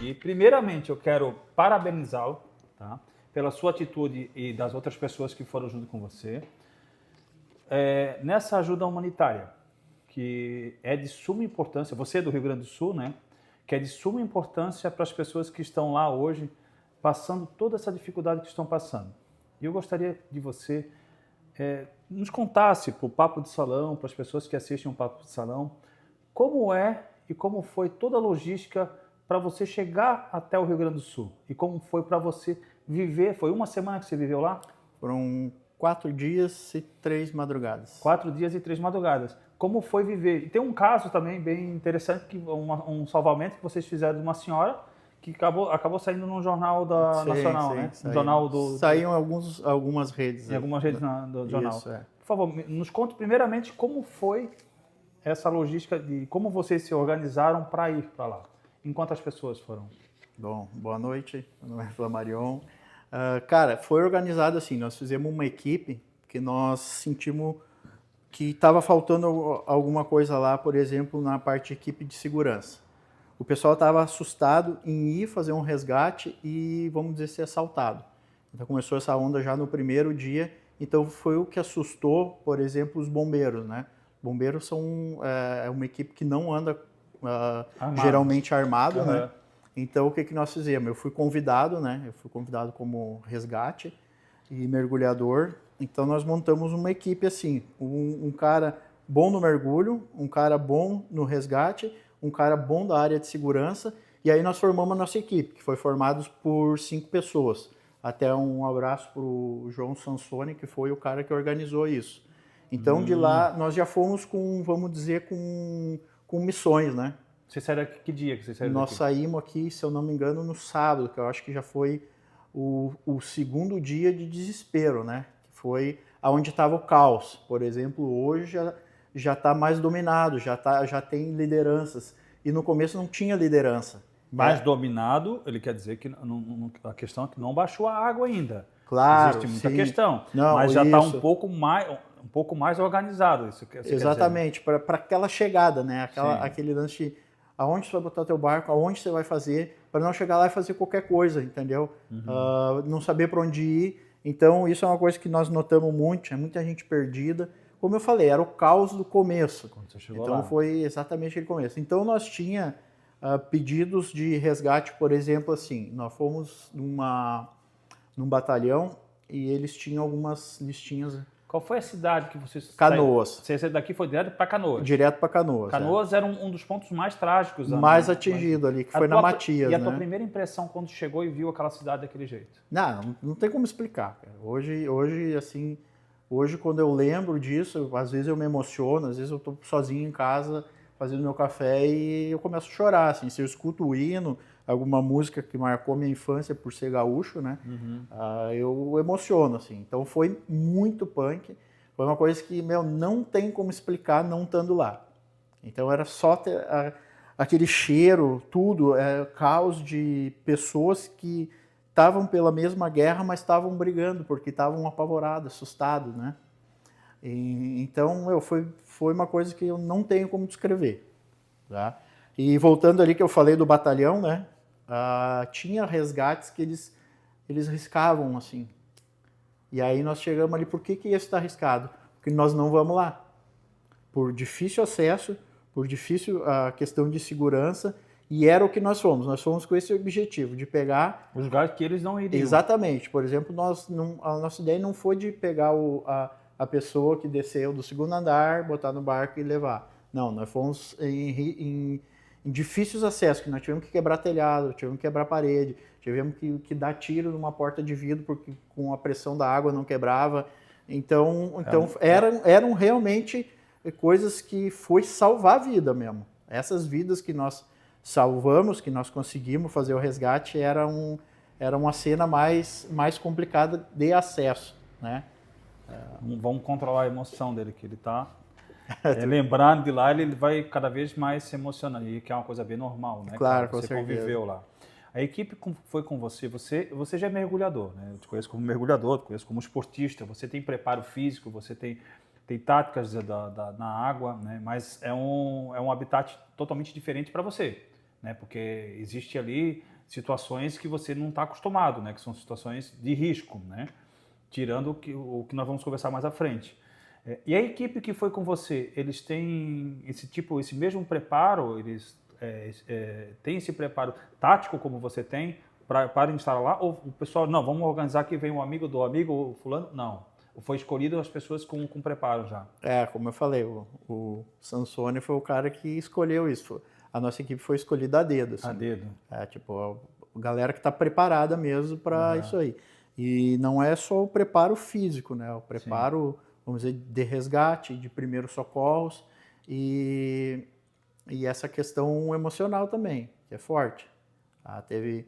aqui. Primeiramente, eu quero parabenizá-lo, tá? Pela sua atitude e das outras pessoas que foram junto com você. Nessa ajuda humanitária, que é de suma importância, você é do Rio Grande do Sul, né? Que é de suma importância para as pessoas que estão lá hoje, passando toda essa dificuldade que estão passando. E eu gostaria de você nos contasse para o Papo de Salão, para as pessoas que assistem o Papo de Salão, como é e como foi toda a logística para você chegar até o Rio Grande do Sul e como foi para você viver. Foi uma semana que você viveu lá? Foram 4 dias e 3 madrugadas. 4 dias e 3 madrugadas. Como foi viver? E tem um caso também bem interessante, que um salvamento que vocês fizeram de uma senhora que acabou saindo num jornal nacional, né? Saiu. Um jornal Saíam algumas redes. em algumas redes do jornal. Isso, é. Por favor, nos conte primeiramente como foi essa logística de como vocês se organizaram para ir para lá. Em quantas pessoas foram? Bom, boa noite. Meu nome é Flamarion. Cara, foi organizado assim, nós fizemos uma equipe que nós sentimos que estava faltando alguma coisa lá, por exemplo, na parte de equipe de segurança. O pessoal estava assustado em ir fazer um resgate e, vamos dizer, ser assaltado. Então começou essa onda já no primeiro dia, então foi o que assustou, por exemplo, os bombeiros, né? Bombeiros são uma equipe que não anda geralmente armado, Uhum. né? Então, o que nós fizemos? Eu fui convidado, né? Eu fui convidado como resgate e mergulhador. Então, nós montamos uma equipe assim, um cara bom no mergulho, um cara bom no resgate, um cara bom da área de segurança. E aí nós formamos a nossa equipe, que foi formada por 5 pessoas. Até um abraço para o João Sansoni, que foi o cara que organizou isso. Então, de lá, nós já fomos com, vamos dizer, com missões, né? Vocês saíram aqui, que dia que vocês saíram Nós daqui? saímos aqui, se eu não me engano, no sábado, que eu acho que já foi o segundo dia de desespero, né? Que foi aonde estava o caos. Por exemplo, hoje já está mais dominado, já tem lideranças. E no começo não tinha liderança. Mais dominado, ele quer dizer que a questão é que não baixou a água ainda. Claro, Existe muita sim. questão, Não, mas já está isso. um pouco mais organizado. Isso quer dizer. Exatamente, para aquela chegada, né? Sim. Aquele lance de aonde você vai botar teu barco, aonde você vai fazer, para não chegar lá e fazer qualquer coisa, entendeu? Não saber para onde ir. Então, isso é uma coisa que nós notamos muito, tinha muita gente perdida. Como eu falei, era o caos do começo. Quando você chegou Então, lá. foi exatamente aquele começo. Então, nós tinha pedidos de resgate, por exemplo, assim, nós fomos num batalhão e eles tinham algumas listinhas. Qual foi a cidade que vocês Canoas. Você saiu daqui, foi direto para Canoas. Direto para Canoas. Canoas era um dos pontos mais trágicos. Mais atingido ali, que foi na Matias, E a né? tua primeira impressão quando chegou e viu aquela cidade daquele jeito? Não tem como explicar, cara. Hoje, assim, quando eu lembro disso, às vezes eu me emociono, às vezes eu tô sozinho em casa fazendo meu café e eu começo a chorar, assim. Se eu escuto o hino, alguma música que marcou minha infância por ser gaúcho, né? Eu emociono, assim. Então foi muito punk. Foi uma coisa que, não tem como explicar não estando lá. Então era só ter aquele cheiro, tudo, caos de pessoas que estavam pela mesma guerra, mas estavam brigando, porque estavam apavorados, assustados, né? Então, foi uma coisa que eu não tenho como descrever, tá? E voltando ali que eu falei do batalhão, né? Tinha resgates que eles riscavam, assim. E aí nós chegamos ali, por que esse está arriscado? Porque nós não vamos lá. Por difícil acesso, por difícil questão de segurança, e era o que nós fomos. Nós fomos com esse objetivo, de pegar... Os lugares que eles não iriam. Exatamente. Por exemplo, a nossa ideia não foi de pegar a pessoa que desceu do segundo andar, botar no barco e levar. Não, nós fomos em difíceis acessos, que nós tivemos que quebrar telhado, tivemos que quebrar parede, tivemos que dar tiro numa porta de vidro, porque com a pressão da água não quebrava. Então eram realmente coisas que foi salvar a vida mesmo. Essas vidas que nós salvamos, que nós conseguimos fazer o resgate, era uma cena mais complicada de acesso, né? Vamos controlar a emoção dele, que ele está lembrando de lá, ele vai cada vez mais se emocionando, e que é uma coisa bem normal, né? Claro, Você com certeza. conviveu lá. A equipe foi com você, você já é mergulhador, né? Eu te conheço como mergulhador, te conheço como esportista, você tem preparo físico, você tem táticas na água, né? Mas é um habitat totalmente diferente para você, né? Porque existe ali situações que você não está acostumado, né? Que são situações de risco, né? Tirando o que nós vamos conversar mais à frente. E a equipe que foi com você, eles têm esse mesmo preparo, eles têm esse preparo tático como você tem para instalar lá? Ou o pessoal, não, vamos organizar que vem um amigo do amigo, o fulano? Não. Foi escolhido as pessoas com preparo já. Como eu falei, o Sansone foi o cara que escolheu isso. A nossa equipe foi escolhida a dedo. Assim. A dedo. Tipo, a galera que está preparada mesmo para isso aí. E não é só o preparo físico, né? O preparo, vamos dizer, de resgate, de primeiros socorros e essa questão emocional também, que é forte. Teve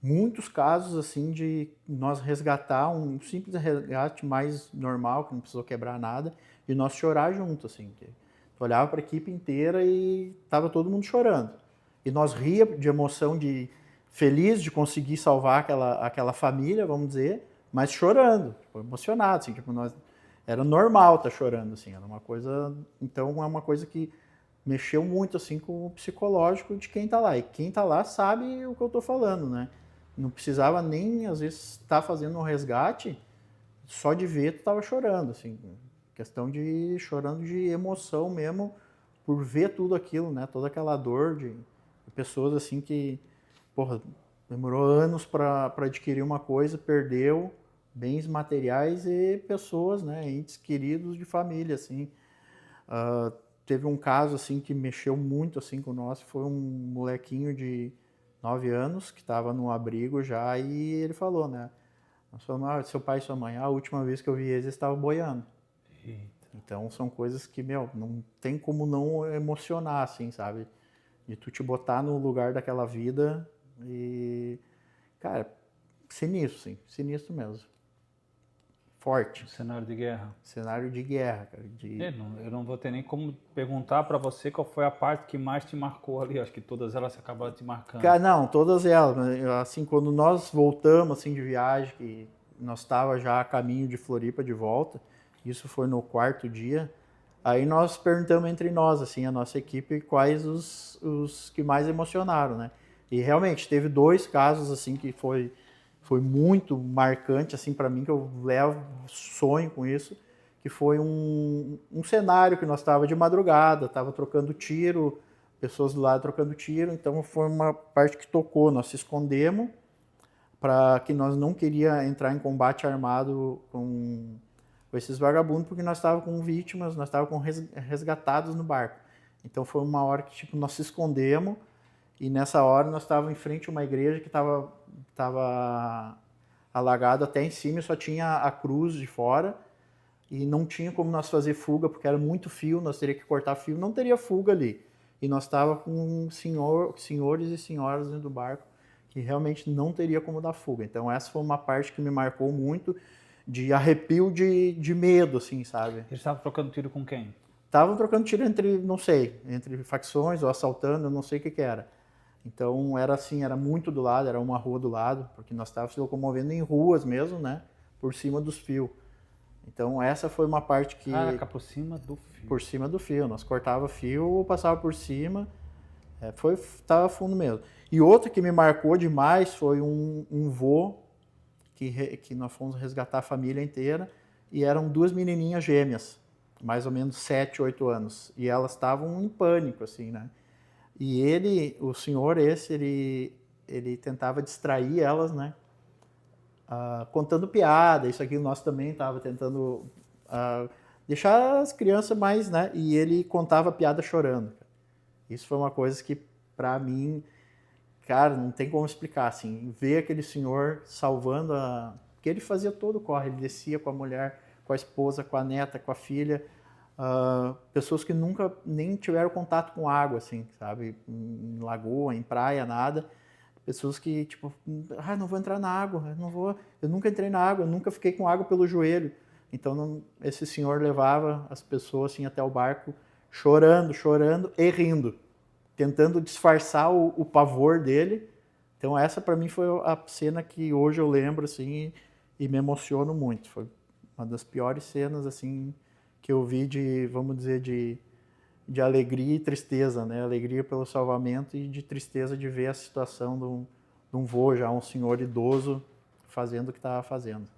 muitos casos assim de nós resgatar um simples resgate mais normal, que não precisou quebrar nada, e nós chorar junto, assim. Tu olhava para a equipe inteira e tava todo mundo chorando. E nós ria de emoção, de feliz de conseguir salvar aquela família, vamos dizer, mas chorando, tipo, emocionado, assim, tipo, era normal estar chorando, assim, era uma coisa, então é uma coisa que mexeu muito, assim, com o psicológico de quem está lá, e quem está lá sabe o que eu estou falando, né? Não precisava nem, às vezes, estar fazendo um resgate, só de ver tu estava chorando, assim, questão de chorando de emoção mesmo, por ver tudo aquilo, né? Toda aquela dor de pessoas, assim, que, porra, demorou anos para adquirir uma coisa, perdeu bens materiais e pessoas, né? Entes queridos de família, assim. Teve um caso, assim, que mexeu muito, assim, com nós, foi um molequinho de 9 anos, que estava no abrigo já, e ele falou, né? Nós falamos, seu pai e sua mãe, a última vez que eu vi eles estavam boiando. Eita. Então são coisas que, não tem como não emocionar, assim, sabe? De tu te botar no lugar daquela vida e, cara, sinistro, sim, sinistro mesmo. Forte. Cenário de guerra. Cenário de guerra, cara. Eu não vou ter nem como perguntar para você qual foi a parte que mais te marcou ali. Acho que todas elas acabaram te marcando. Cara, não, todas elas. Assim, quando nós voltamos assim de viagem, que nós estava já a caminho de Floripa de volta, isso foi no 4º dia. Aí nós perguntamos entre nós, assim, a nossa equipe, quais os que mais emocionaram, né? E realmente teve 2 casos assim que foi muito marcante assim para mim, que eu levo sonho com isso, que foi um cenário que nós estava de madrugada, estava trocando tiro, pessoas do lado trocando tiro, então foi uma parte que tocou, nós se escondemos para que nós não queria entrar em combate armado com esses vagabundos, porque nós estávamos com vítimas, nós estávamos com resgatados no barco. Então foi uma hora que tipo nós se escondemos e nessa hora nós estávamos em frente a uma igreja que estava alagado até em cima, só tinha a cruz de fora e não tinha como nós fazer fuga, porque era muito fio, nós teríamos que cortar fio, não teria fuga ali. E nós estávamos com senhores e senhoras dentro do barco que realmente não teria como dar fuga. Então essa foi uma parte que me marcou muito, de arrepio de medo, assim, sabe? Eles estavam trocando tiro com quem? Estavam trocando tiro entre, não sei, entre facções ou assaltando, eu não sei o que era. Então era assim, era muito do lado, era uma rua do lado, porque nós estávamos se locomovendo em ruas mesmo, né? Por cima dos fios. Então essa foi uma parte que... Caraca, por cima do fio. Por cima do fio. Nós cortava fio, passava por cima, tava fundo mesmo. E outro que me marcou demais foi um vô que nós fomos resgatar a família inteira e eram 2 menininhas gêmeas, mais ou menos 7, 8 anos. E elas estavam em pânico, assim, né? E o senhor ele tentava distrair elas, né? Contando piada, isso aqui nós também estava tentando deixar as crianças mais, né? E ele contava piada chorando. Isso foi uma coisa que, para mim, cara, não tem como explicar, assim, ver aquele senhor salvando porque ele fazia todo o corre, ele descia com a mulher, com a esposa, com a neta, com a filha, pessoas que nunca nem tiveram contato com água, assim, sabe, em lagoa, em praia, nada, pessoas que, tipo, não vou entrar na água, eu nunca entrei na água, eu nunca fiquei com água pelo joelho. Então, esse senhor levava as pessoas, assim, até o barco, chorando e rindo, tentando disfarçar o pavor dele. Então essa para mim foi a cena que hoje eu lembro assim e me emociono muito. Foi uma das piores cenas assim que eu vi vamos dizer, de alegria e tristeza, né? Alegria pelo salvamento e de tristeza de ver a situação não vou já um senhor idoso fazendo o que estava fazendo.